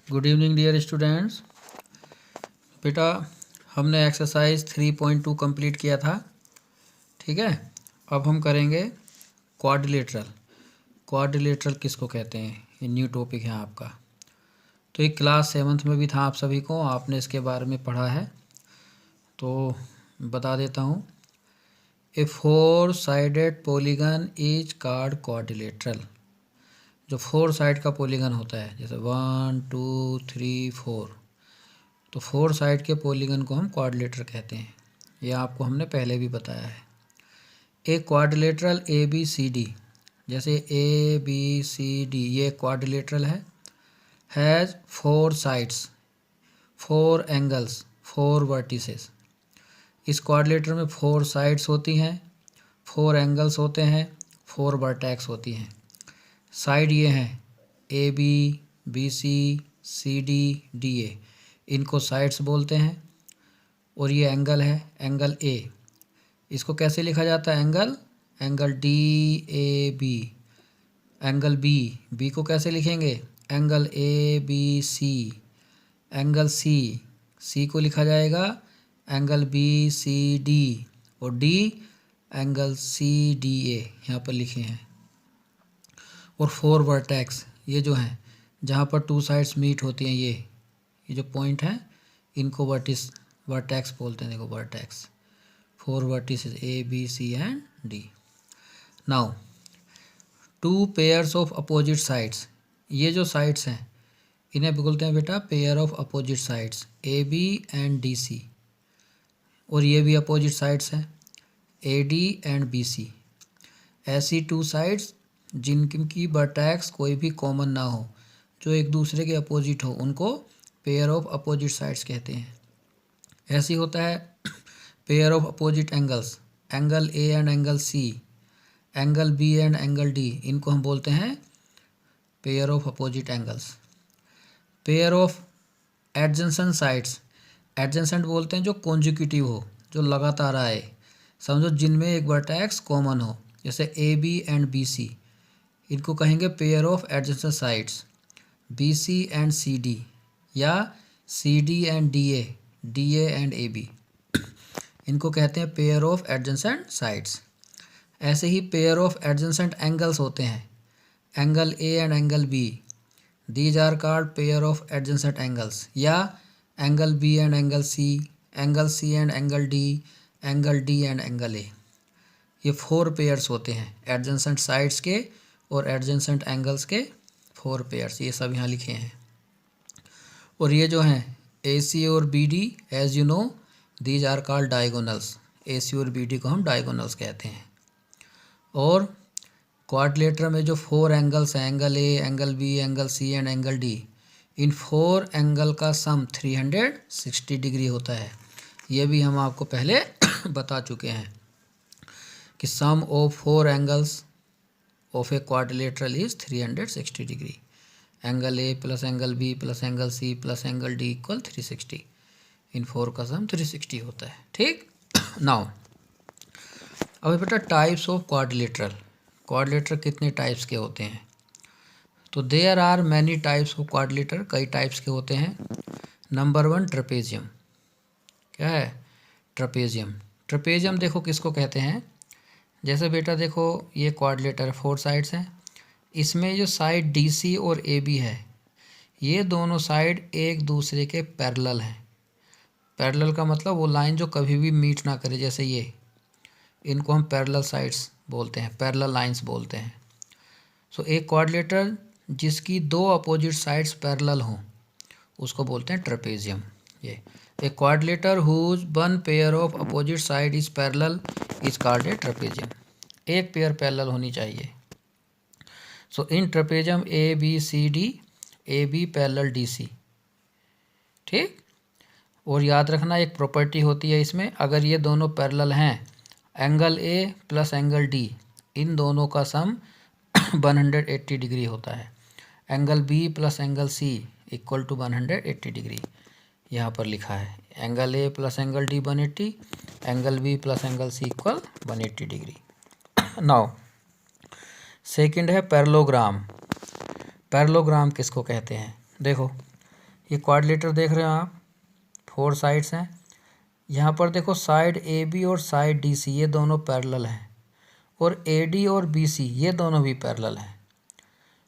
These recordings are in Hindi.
Good evening dear students. बेटा हमने एक्सरसाइज 3.2 कंप्लीट किया था, ठीक है। अब हम करेंगे क्वाड्रिलेटरल। क्वाड्रिलेटरल किसको कहते हैं, ये न्यू टॉपिक है आपका। तो ये क्लास 7th में भी था, आप सभी को आपने इसके बारे में पढ़ा है, तो बता देता हूँ। ए 4 sided polygon is called quadrilateral. जो 4 साइड का पॉलीगन होता है, जैसे 1 2 3 4, तो 4 साइड के पॉलीगन को हम क्वाड्रिलेटरल कहते हैं। ये आपको हमने पहले भी बताया है। एक quadrilateral A B C D, जैसे ए बी सी डी ये क्वाड्रिलेटरल है। Has 4 sides, 4 angles, 4 vertices. इस क्वाड्रिलेटर में 4 साइड्स होती हैं, 4 एंगल्स होते हैं, 4 वर्टेक्स होती हैं। साइड ये हैं A B C D D A, इनको साइड्स बोलते हैं। और ये एंगल है, एंगल ए, इसको कैसे लिखा जाता है, angle D A B. Angle B को कैसे लिखेंगे, angle A B C. Angle C को लिखा जाएगा एंगल बी सी डी, और D angle C D A यहाँ पर लिखे हैं। और 4 वर्टेक्स, ये जो हैं जहाँ पर 2 साइड्स मीट होती हैं, ये जो पॉइंट हैं इनको वर्टेक्स बोलते हैं। देखो vertex, 4 vertices A B C and D. Now 2 pairs of opposite sides, ये जो साइड्स हैं इन्हें बोलते हैं बेटा pair of opposite sides, A B and D C. और ये भी अपोजिट साइड्स हैं, A D and B C. ऐसी 2 साइड्स जिनकी वर्टेक्स कोई भी कॉमन ना हो, जो एक दूसरे के अपोजिट हो, उनको पेयर ऑफ अपोजिट साइड्स कहते हैं। ऐसी होता है pair of opposite angles, angle A and angle C, angle B and angle D, इनको हम बोलते हैं pair of opposite angles. Pair of adjacent sides, adjacent बोलते हैं जो कॉन्जिक्यूटिव हो, जो लगातार आए, समझो जिनमें एक वर्टेक्स कॉमन हो, जैसे A B and B C, इनको कहेंगे pair of adjacent sides. B C and C D, या C D and D A and A B, इनको कहते हैं पेयर ऑफ एडजेसेंट साइड्स। ऐसे ही पेयर ऑफ एडजेसेंट एंगल्स होते हैं, angle A and angle B, these are called pair of adjacent angles. या angle B and angle C and angle D and angle A, ये 4 पेयर्स होते हैं एडजेसेंट साइड्स के और एडजेसेंट एंगल्स के 4 पेयर्स, ये सब यहाँ लिखे हैं। और ये जो हैं ए सी और B D, as you know these are called diagonals. A C और बी डी को हम डायगोनल्स कहते हैं। और क्वाड्रिलेटरल में जो 4 एंगल्स हैं, angle A, angle B, angle C and angle D, इन 4 एंगल का सम 360 डिग्री होता है। ये भी हम आपको पहले बता चुके हैं कि sum of 4 angles of a quadrilateral is 360 degree. Angle A plus angle B plus angle C plus angle D equal 360, इन 4 का सम 360 होता है, ठीक। नाउ अब बेटा टाइप्स ऑफ क्वाड्रिलेटरल, क्वाड्रिलेटरल कितने टाइप्स के होते हैं, तो there are many types of quadrilateral, कई टाइप्स के होते हैं। नंबर 1 ट्रेपेजियम, क्या है ट्रेपेजियम। ट्रेपेजियम देखो किसको कहते हैं, जैसे बेटा देखो ये क्वाड्रिलेटर 4 साइड्स हैं, इसमें जो साइड डी सी और ए बी है, ये दोनों साइड एक दूसरे के पैरेलल हैं। पैरेलल का मतलब वो लाइन जो कभी भी मीट ना करे, जैसे ये, इनको हम पैरेलल साइड्स बोलते हैं, पैरेलल लाइंस बोलते हैं। सो एक क्वाड्रिलेटर जिसकी 2 अपोजिट साइड्स पैरेलल हों उसको बोलते हैं ट्रेपेजियम। ये एक quadrilateral whose 1 pair of opposite side is parallel is called a trapezium. एक पेयर पैरेलल होनी चाहिए। So in trapezium A B C D, A B parallel D C, ठीक। और याद रखना एक प्रॉपर्टी होती है इसमें, अगर ये दोनों पैरेलल हैं, angle A plus angle D, इन दोनों का सम 180 डिग्री होता है। Angle B plus angle C equal to 180 degree, यहाँ पर लिखा है angle A plus angle D 180, angle B plus angle C equal 180 degree. Now second है पैरेललोग्राम। पैरेललोग्राम किसको कहते हैं, देखो ये क्वाड्रिलेटर देख रहे हो आप, 4 साइड्स हैं। यहाँ पर देखो साइड ए बी और साइड डी सी ये दोनों पैरेलल हैं, और ए डी और बी सी ये दोनों भी पैरेलल हैं।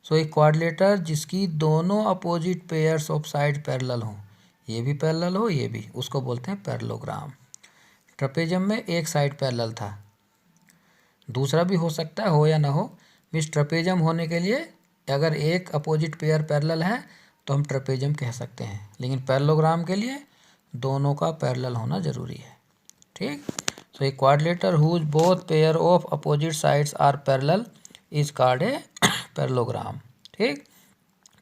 सो एक क्वाड्रिलेटर जिसकी दोनों opposite pairs of side parallel हों, ये भी पैरेलल हो ये भी, उसको बोलते हैं पैरेललोग्राम। ट्रेपेजियम में एक साइड पैरेलल था, दूसरा भी हो सकता है हो या ना हो। मीन्स ट्रेपेजियम होने के लिए अगर एक अपोजिट पेयर पैरेलल है तो हम ट्रेपेजियम कह सकते हैं, लेकिन पैरेललोग्राम के लिए दोनों का पैरेलल होना ज़रूरी है। ठीक। So a quadrilateral whose both pair of opposite sides are parallel is called a parallelogram. ठीक।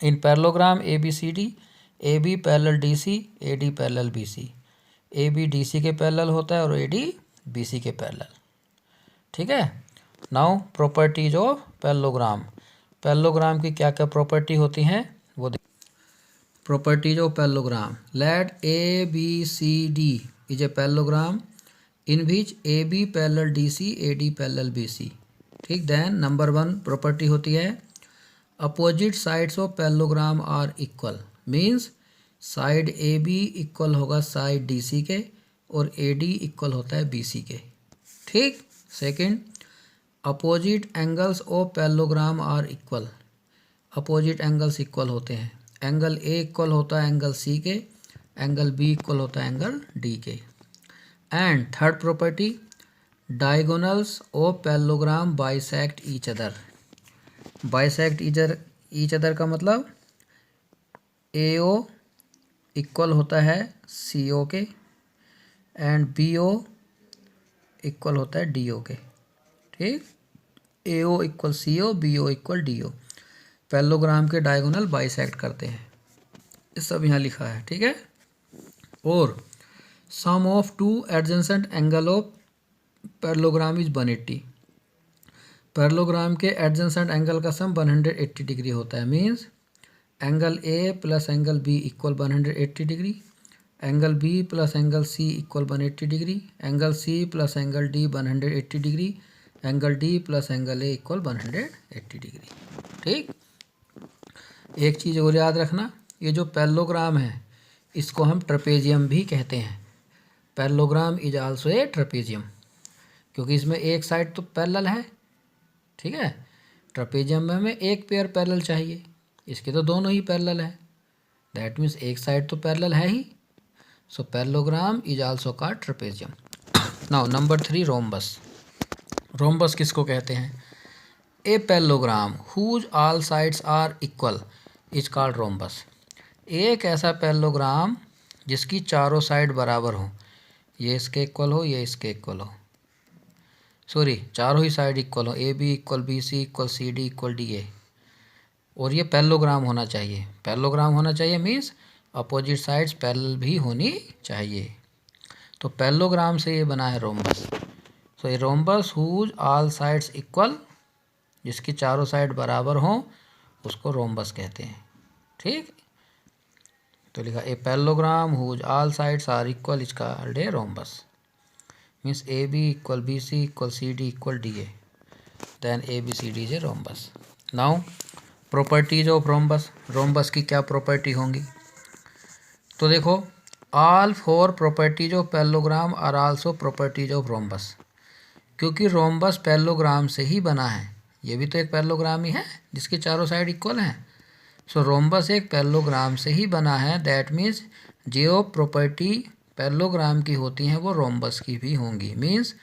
In parallelogram A B C D, A B parallel D C, A D parallel B C, A B D C के पैरेलल होता है और ए डी बी सी के पैरेलल। ठीक है। Now properties of parallelogram. Parallelogram की क्या क्या प्रॉपर्टी होती हैं वो properties of parallelogram. Let A B C D is a parallelogram in which A B parallel D C, A D parallel B C. ठीक। देन नंबर 1 प्रॉपर्टी होती है opposite sides of parallelogram are equal. Means side A B equal होगा साइड डी सी के और ए डी इक्वल होता है बी सी के। ठीक। Second, opposite angles of parallelogram are equal. Opposite angles equal होते हैं। एंगल ए इक्वल होता है एंगल सी के, एंगल बी इक्वल होता है एंगल डी के। And third property, diagonals of parallelogram bisect each other. Bisect each other का मतलब ए ओ इक्वल होता है सी ओ के एंड बी ओ इक्वल होता है डी ओ के। ठीक। A O equal C O, B O equal D O. Parallelogram के डायगोनल बाइसेक्ट करते हैं, ये सब यहाँ लिखा है। ठीक है। और sum of two adjacent angle of parallelogram is 180। Parallelogram के एडजेसेंट एंगल का सम 180 डिग्री होता है। Means angle A plus angle B equal 180 degree, angle B plus angle C equal 180 degree, angle C plus angle D 180 degree, angle D plus angle A equal 180 degree. ठीक। एक चीज़ और याद रखना, ये जो पैरेललोग्राम है इसको हम ट्रेपेजियम भी कहते हैं। Parallelogram is also a trapezium, क्योंकि इसमें एक साइड तो पैरेलल है। ठीक है। ट्रेपेजियम में हमें एक पेयर पैरेलल चाहिए, इसके तो दोनों ही पैरेलल है, दैट मीन्स एक साइड तो पैरेलल है ही। So parallelogram is also called trapezium. Now number 3, rhombus. Rhombus किसको कहते हैं? A parallelogram whose all sides are equal is called rhombus. एक ऐसा पैरेललोग्राम जिसकी चारों साइड बराबर हो, ये इसके इक्वल हो, ये इसके इक्वल हो, सॉरी चारों ही साइड इक्वल हो, A B equal B C equal C D equal D A, और ये पैरेललोग्राम होना चाहिए। पैरेललोग्राम होना चाहिए मीन्स अपोजिट साइड्स पैरेलल भी होनी चाहिए। तो पैरेललोग्राम से ये बना है रोम्बस। सो ये rhombus whose all sides equal, जिसकी चारों साइड बराबर हों उसको रोम्बस कहते हैं। ठीक। तो लिखा a parallelogram whose all sides are equal is called a rhombus. Means A B equal B C equal C D equal D A, then A B C D is a rhombus. Now properties of rhombus. Rhombus की क्या प्रॉपर्टी होंगी? तो देखो, all 4 properties of parallelogram are also properties of rhombus. क्योंकि रोम्बस पैरेललोग्राम से ही बना है, ये भी तो एक पैरेललोग्राम ही है जिसके चारों साइड इक्वल हैं। सो रोम्बस एक पैरेललोग्राम से ही बना है, दैट मीन्स जो प्रॉपर्टी पैरेललोग्राम की होती हैं वो रोम्बस की भी होंगी। Means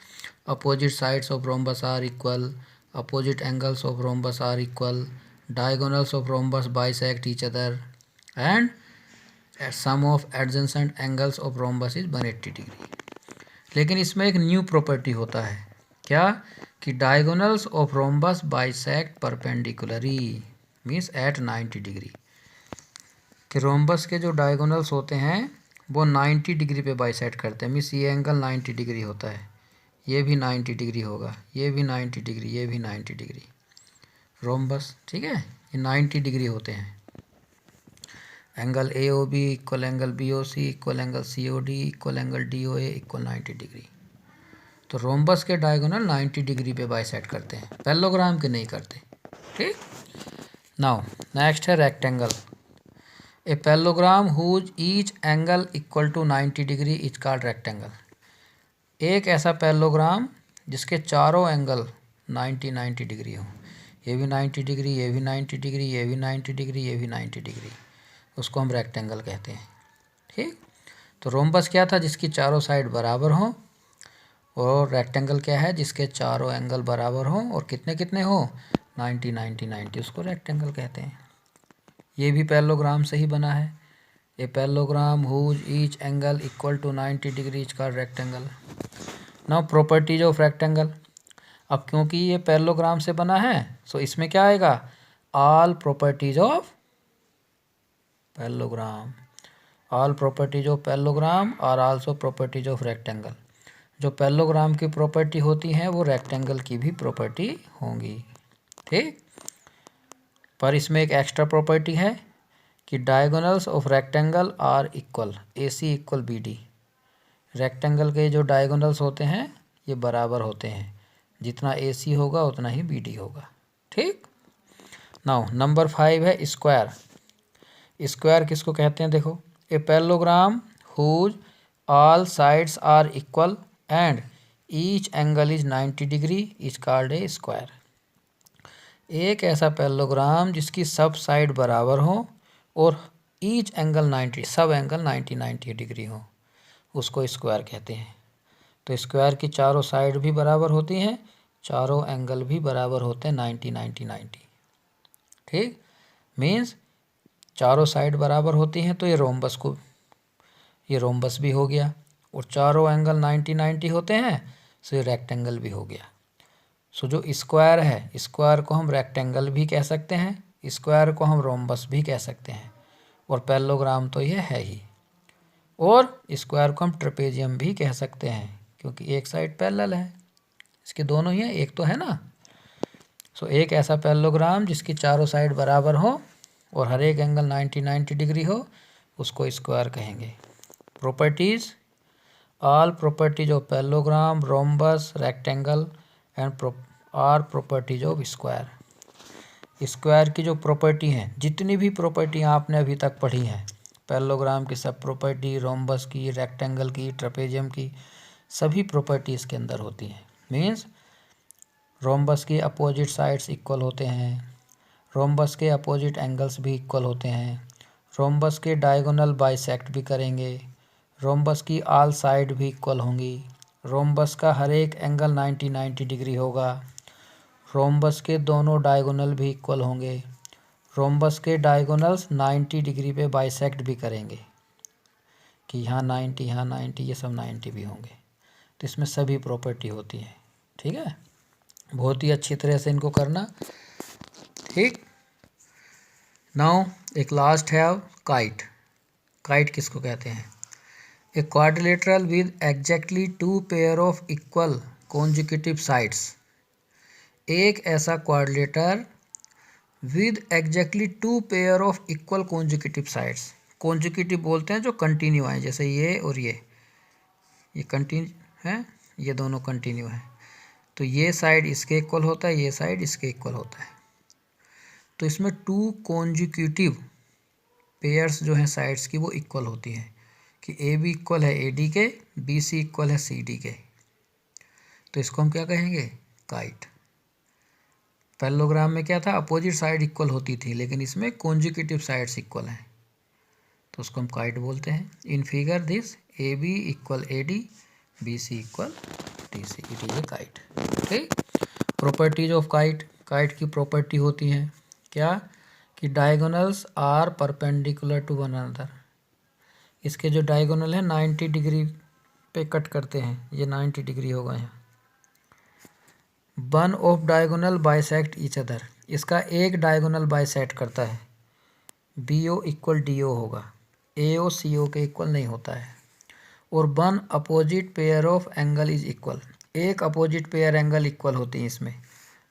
opposite sides of rhombus are equal, opposite angles of rhombus are equal, diagonals of rhombus bisect each other, and sum of adjacent angles of rhombus is 180 degree. लेकिन इसमें एक न्यू प्रॉपर्टी होता है, क्या? कि diagonals of rhombus bisect perpendicularly, means at 90 degree. कि रोम्बस के जो डायगोनल्स होते हैं वो 90 डिग्री पे बाइसेक्ट करते हैं। मीन्स ये एंगल 90 डिग्री होता है, ये भी 90 डिग्री होगा, ये भी 90 डिग्री, ये भी 90 डिग्री रोम्बस। ठीक है। ये 90 डिग्री होते हैं। Angle A O B equal angle B O C equal angle C O D equal angle D O A equal 90 degree. तो रोम्बस के डायगोनल 90 डिग्री पे बाइसेक्ट करते हैं, पैरेललोग्राम के नहीं करते। ठीक। नाउ नेक्स्ट है rectangle. A parallelogram whose each angle equal to 90 degree is called rectangle. एक ऐसा पैरेललोग्राम जिसके चारों एंगल 90 डिग्री हो, ये भी 90 डिग्री, ये भी 90 डिग्री, ये भी 90 डिग्री, ये भी 90 डिग्री, उसको हम रेक्टेंगल कहते हैं। ठीक, तो रोम्बस क्या था? जिसकी चारों साइड बराबर हो। और रेक्टेंगल क्या है? जिसके चारों एंगल बराबर हो और कितने कितने हो? 90 90 90, उसको रेक्टेंगल कहते हैं। ये भी पैरेललोग्राम से ही बना है। A parallelogram whose each angle equal to 90 degree का rectangle. Now properties of rectangle. अब क्योंकि ये पैरेललोग्राम से बना है सो इसमें क्या आएगा? All properties of parallelogram. All properties of parallelogram और आल्सो प्रॉपर्टीज ऑफ रेक्टेंगल। जो पैरेललोग्राम की प्रॉपर्टी होती हैं वो रेक्टेंगल की भी प्रॉपर्टी होंगी। ठीक, पर इसमें एक एक्स्ट्रा प्रॉपर्टी है कि diagonals of rectangle are equal, AC equal BD। Rectangle के जो डायगोनल्स होते हैं ये बराबर होते हैं, जितना AC होगा उतना ही BD होगा। ठीक, नाउ नंबर 5 है स्क्वायर। स्क्वायर किसको कहते हैं? देखो, a parallelogram whose all sides are equal and each angle is 90 degree is called a square. एक ऐसा पैरेललोग्राम जिसकी सब साइड बराबर हो और ईच एंगल 90, सब एंगल 90 डिग्री हो, उसको स्क्वायर कहते हैं। तो स्क्वायर की चारों साइड भी बराबर होती हैं, चारों एंगल भी बराबर होते हैं 90। ठीक, मीन्स चारों साइड बराबर होती हैं तो ये रोम्बस भी हो गया। और चारों एंगल 90 होते हैं सो ये रेक्टेंगल भी हो गया। सो जो स्क्वायर है, स्क्वायर को हम रेक्टेंगल भी कह सकते हैं, स्क्वायर को हम रोम्बस भी कह सकते हैं, और पैरेललोग्राम तो ये है ही। और स्क्वायर को हम ट्रेपेजियम भी कह सकते हैं क्योंकि एक साइड पैरेलल है, इसके दोनों ही हैं, एक तो है ना। सो एक ऐसा पैरेललोग्राम जिसकी चारों साइड बराबर हो और हर एक एंगल 90 डिग्री हो, उसको स्क्वायर कहेंगे। Properties, all properties of parallelogram, rhombus, rectangle and are properties of square. Square की जो प्रॉपर्टी हैं, जितनी भी प्रॉपर्टी आपने अभी तक पढ़ी हैं, पैरेललोग्राम की सब प्रॉपर्टी, रोम्बस की, रेक्टेंगल की, ट्रेपेजियम की, सभी प्रॉपर्टी इसके अंदर होती हैं। मीन्स रोम्बस के अपोजिट साइड्स इक्वल होते हैं, रोम्बस के अपोजिट एंगल्स भी इक्वल होते हैं, रोम्बस के डायगोनल बाइसेक्ट भी करेंगे, रोम्बस की ऑल साइड भी इक्वल होंगी, रोम्बस का हर एक एंगल 90 डिग्री होगा, रोम्बस के दोनों डायगोनल भी इक्वल होंगे, रोम्बस के डायगोनल्स 90 डिग्री पे बाइसेक्ट भी करेंगे कि यहाँ 90, यहाँ 90, ये सब 90 भी होंगे। तो इसमें सभी प्रॉपर्टी होती है। ठीक है, बहुत ही अच्छी तरह से इनको करना। ठीक, नाउ एक लास्ट है काइट। काइट किसको कहते हैं? A quadrilateral with exactly 2 pair of equal consecutive sides. एक ऐसा quadrilateral with exactly 2 pair of equal consecutive sides. Consecutive बोलते हैं जो कंटिन्यू हैं, जैसे ये और ये कंटिन्यू है, ये दोनों कंटिन्यू हैं, तो ये साइड इसके इक्वल होता है, ये साइड इसके इक्वल होता है। तो इसमें 2 कॉन्जिक्यूटिव पेयर्स जो हैं साइड्स की वो इक्वल होती हैं कि AB इक्वल है AD के, BC इक्वल है CD के। तो इसको हम क्या कहेंगे? काइट। पैरेललोग्राम में क्या था? अपोजिट साइड इक्वल होती थी, लेकिन इसमें कॉन्जिक्यूटिव साइड्स इक्वल हैं, तो उसको हम काइट बोलते हैं। In figure this AB equal AD, BC equal DC, it is a kite. ठीक, प्रॉपर्टीज ऑफ काइट। काइट की प्रॉपर्टी होती हैं क्या? कि diagonals are perpendicular to one another. इसके जो डायगोनल है 90 डिग्री पे कट करते हैं, ये 90 डिग्री होगा यहाँ। One of diagonal bisect each other, इसका एक डायगोनल बाइसेक्ट करता है, BO इक्वल DO होगा, AO CO के इक्वल नहीं होता है। और one opposite pair of angle is equal, एक अपोजिट पेयर एंगल इक्वल होती हैं इसमें।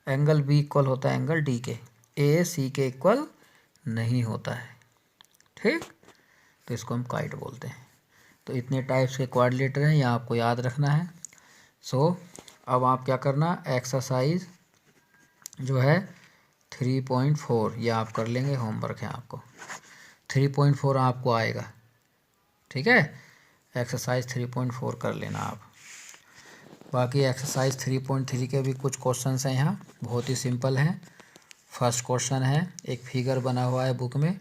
एंगल B इक्वल होता है एंगल D के, A C के इक्वल नहीं होता है। ठीक, तो इसको हम काइट बोलते हैं। तो इतने टाइप्स के क्वाड्रिलेटर हैं, यहाँ आपको याद रखना है। सो अब आप क्या करना, एक्सरसाइज जो है 3.4 ये आप कर लेंगे, होमवर्क है आपको। 3.4 आपको आएगा। ठीक है, एक्सरसाइज 3.4 कर लेना आप। बाकी एक्सरसाइज 3.3 के भी कुछ क्वेश्चंस हैं यहाँ, बहुत ही सिंपल हैं। फर्स्ट क्वेश्चन है, एक फिगर बना हुआ है बुक में,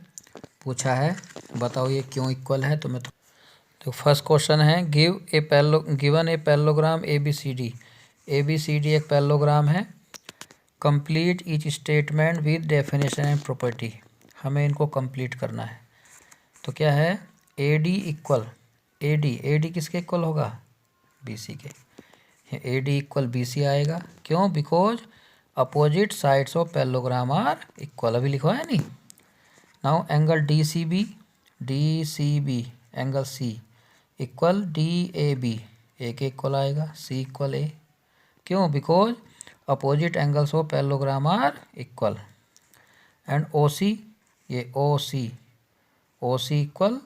पूछा है बताओ ये क्यों इक्वल है। तो फर्स्ट क्वेश्चन है, given a parallelogram ABCD। ABCD एक पैरेललोग्राम है। Complete each statement with definition and property. हमें इनको कंप्लीट करना है। तो क्या है, AD किसके इक्वल होगा, BC के। AD इक्वल BC आएगा, क्यों, because opposite sides of parallelogram are equal. अभी लिखा है नहीं। Now angle DCB angle C equal DAB, A के इक्वल आएगा, C इक्वल A, क्यों, because opposite angles of parallelogram are equal. And OC, ये OC इक्वल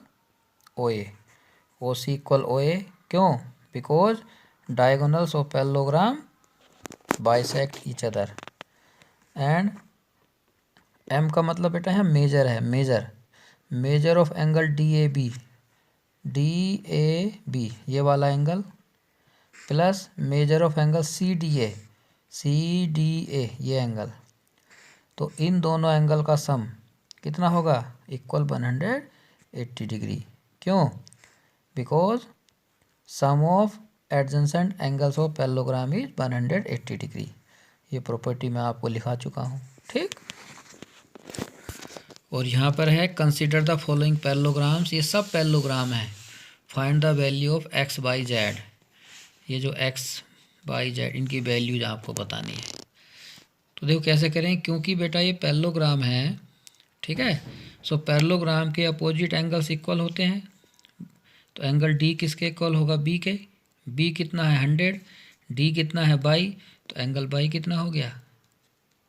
OA, क्यों, because diagonals of parallelogram bisect each other. And M का मतलब बेटा है मेजर है, मेजर ऑफ एंगल DAB ये वाला angle, plus measure of angle CDA ये एंगल। तो इन दोनों एंगल का सम कितना होगा, इक्वल 180 डिग्री। क्यों, because sum of adjacent angles of parallelogram is 180 degree. ये प्रॉपर्टी मैं आपको लिखा चुका हूँ। ठीक, और यहाँ पर है कंसीडर द फॉलोइंग पैरेललोग्राम्स। ये सब पैरेललोग्राम है। Find the value of x, y, z। ये जो x, y, z इनकी वैल्यूज आपको बतानी है। तो देखो कैसे करें, क्योंकि बेटा ये पैरेललोग्राम है, ठीक है। सो पैरेललोग्राम के अपोजिट एंगल्स इक्वल होते हैं। तो एंगल D किसके इक्वल होगा, B के। B कितना है 100, D कितना है 22, तो एंगल Y कितना हो गया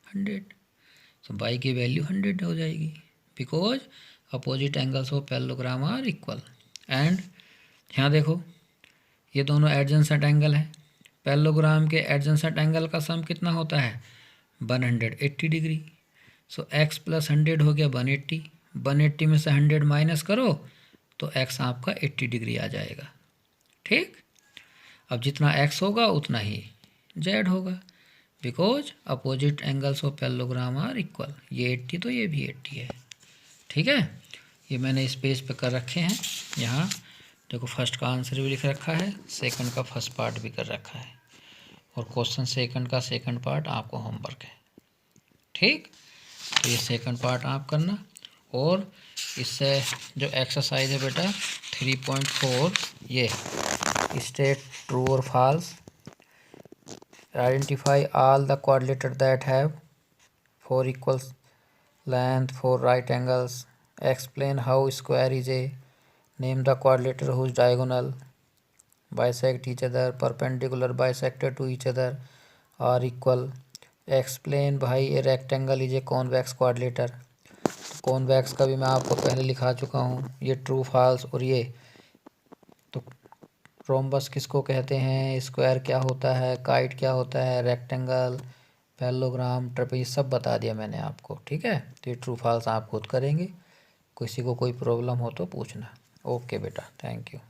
100। तो Y की वैल्यू 100 हो जाएगी, because opposite angles of parallelogram are equal. And यहाँ देखो ये दोनों एडजेसेंट एंगल है। पैरेललोग्राम के एडजेसेंट एंगल का सम कितना होता है 180 डिग्री। सो x प्लस 100 हो गया 180, 180 में से 100 माइनस करो तो x आपका 80 डिग्री आ जाएगा। ठीक, अब जितना x होगा उतना ही z होगा, because opposite angles of parallelogram are equal. ये 80 तो ये भी 80 है। ठीक है, ये मैंने इस पेज पे कर रखे हैं। यहाँ देखो फर्स्ट का आंसर भी लिख रखा है, सेकंड का फर्स्ट पार्ट भी कर रखा है, और क्वेश्चन सेकंड का सेकंड पार्ट आपको होमवर्क है। ठीक, तो ये सेकंड पार्ट आप करना। और इससे जो एक्सरसाइज है बेटा 3.4, ये स्टेट ट्रू और false. Identify all the quadrilateral that have 4 equal length, 4 right angles. Explain how square is a. Name the quadrilateral whose diagonal bisect each other, perpendicular bisected to each other are equal. Explain भाई a rectangle is a convex quadrilateral। Convex का भी मैं आपको पहले लिखा चुका हूँ, ये ट्रू फॉल्स। और ये तो रोम्बस किसको कहते हैं, स्क्वायर क्या होता है, काइट क्या होता है, रेक्टेंगल, पैरेललोग्राम, ट्रेपेज सब बता दिया मैंने आपको। ठीक है, तो ये ट्रू फॉल्स आप खुद करेंगे। किसी को कोई प्रॉब्लम हो तो पूछना। ओके बेटा, थैंक यू।